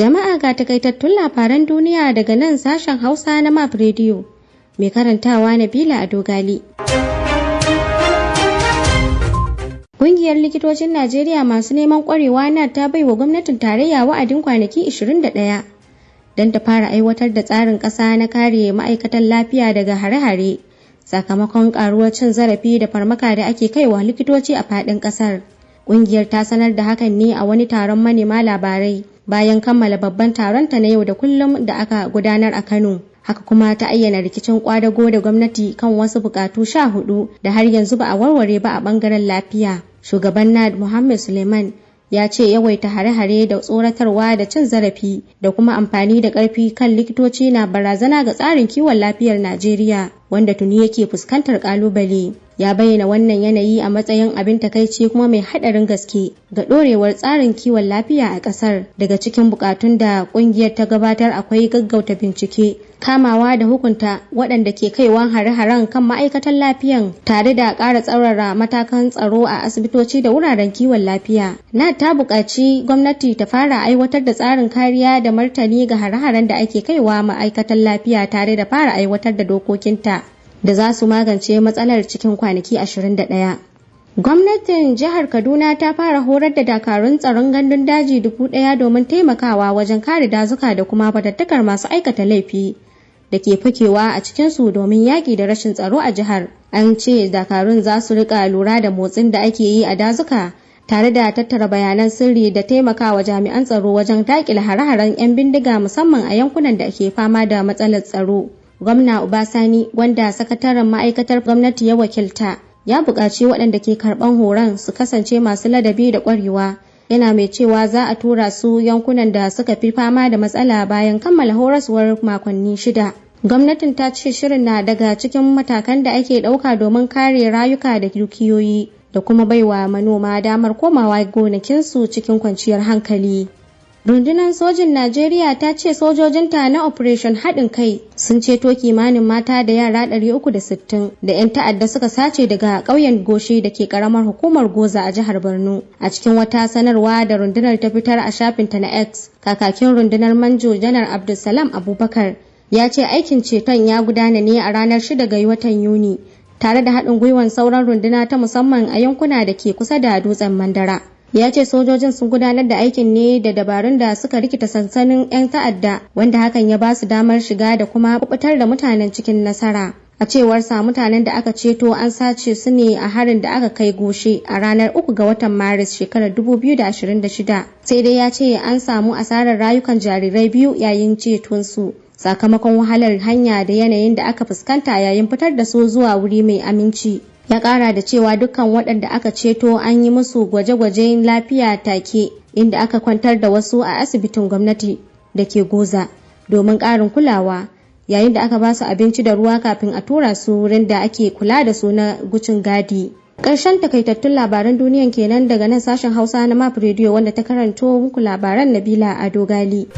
Jama'a ga takaitattun labaran duniya daga nan sashen Hausa na MAP Radio. Mai karantawa Nabila Ado Ghali. Ƙungiyar likitocin Najeriya masu neman ƙwarewa na ta baiwa gwamnatin tarayya wa'adin kwanaki 21 don ta fara aiwatar da tsarin ƙasa na kare ma'aikatan lafiya daga hare-hare sakamakon ƙaruwar cin zarafi da farmaka da ake kaiwa likitoci a faɗin ƙasar. Ƙungiyar ta sanar da hakan ne a wani taron manema labarai bayan kammala babban taronta na yau da kullum da aka gudanar a Kano. Haka kuma ta ayyana rikicin kwadago da gwamnati kan wasu bukatu 14 da har yanzu ba a warware ba a bangaren lafiya. Shugaban NAD Muhammad Suleiman ya ce yawaita hare-hare da tsoratarwa da cin zarafi da kuma amfani da ƙarfi kan likitoci na barazana ga tsarin kiwon lafiyar Najeriya wanda tuni yake fuskantar ƙalubale. Ya bayyana wannan yanayi a matsayin abin takaici kuma mai haɗarin gaske ga ɗorewar tsarin kiwon lafiya a ƙasar. Daga cikin buƙatun da ƙungiyar ta gabatar akwai gaggauta bincike, kamawa da hukunta waɗanda ke kaiwa hare-haren kan ma'aikatan lafiyan tare da ƙara tsaurara matakan tsaro a asibitoci da wuraren kiwon lafiya. Na ta buƙaci gwamnati ta fara aiwatar da tsarin kariya da martani ga hare-haren da ake kaiwa ma'aikatan lafiya tare da fara aiwatar da dokokinta da za su magance matsalar cikin kwanaki 21. Gwamnatin jihar Kaduna ta fara horar da dakarun tsaron gandun daji 1000 domin taimakawa wajen kare dazuka da kuma fatattakar masu aikata laifi da ke fakewa a cikinsu domin yaƙi da rashin tsaro a jihar. An ce dakarun za su riƙa lura da motsin da ake yi a dazuka tare da tattara bayanan sirri da taimakawa jami'an tsaro wajen daƙile hare-haren 'yan bindiga musamman a yankunan da ke fama da matsalar tsaro. Gwamna Ubasani, wanda sakataren ma'aikatar gwamnati ya wakilta, ya buƙaci waɗanda ke karɓan horon su kasance masu ladabi da ƙwarewa. Yana mai cewa za a tura su yankunan da suka fi fama da matsala bayan kammala horaswar makonni 6. Gwamnatin ta ce shirin na daga cikin matakan da ake ɗauka domin kare rayuka da dukiyoyi da kuma baiwa manoma damar komawa gonakinsu cikin kwanciyar hankali. Rundunar sojin Najeriya ta ce sojojinta na Operation haɗin kai sun ceto kimanin mata da yara 360 da 'yan ta'adda suka sace daga ƙauyen Goshe da ke ƙaramar hukumar Goza a jihar Borno. A cikin wata sanarwa da rundunar ta fitar a shafinta na X, kakakin rundunar Manjo Janar Abdulsalam Abubakar ya ce aikin ceton ya gudana ne a ranar 6 ga watan Yuni tare da haɗin gwiwan sauran runduna ta musamman a yankuna da ke kusa da dutsen Mandara. Ya ce sojojin sun gudanar da aikin ne da dabarun da suka rikita sansanin 'yan ta'adda wanda hakan ya ba su damar shiga da kuma kubutar da mutanen cikin nasara. A cewar sa mutanen da aka ceto an sace su ne a harin da aka kai Goshe a ranar 3 ga watan Maris shekarar 2026. Sai dai ya ce an samu asarar rayukan jarirai 2 yayin ceton su sakamakon wahalar hanya da yanayin da aka fuskanta yayin fitar da su zuwa wuri mai aminci. Ya ƙara da cewa dukkan waɗanda aka ceto an yi musu gwaje-gwajen lafiya take inda aka kwantar da wasu a asibitin gwamnati da ke Goza domin ƙarin kulawa yayin da aka ba su abinci da ruwa kafin a tura su wurin da ake kula da su na gucin gadi. Ƙarshen takaitattun labaran duniyan kenan daga nan sashen Hausa na MAP Radio wanda ta karanto muku labaran Nabila Ado Ghali.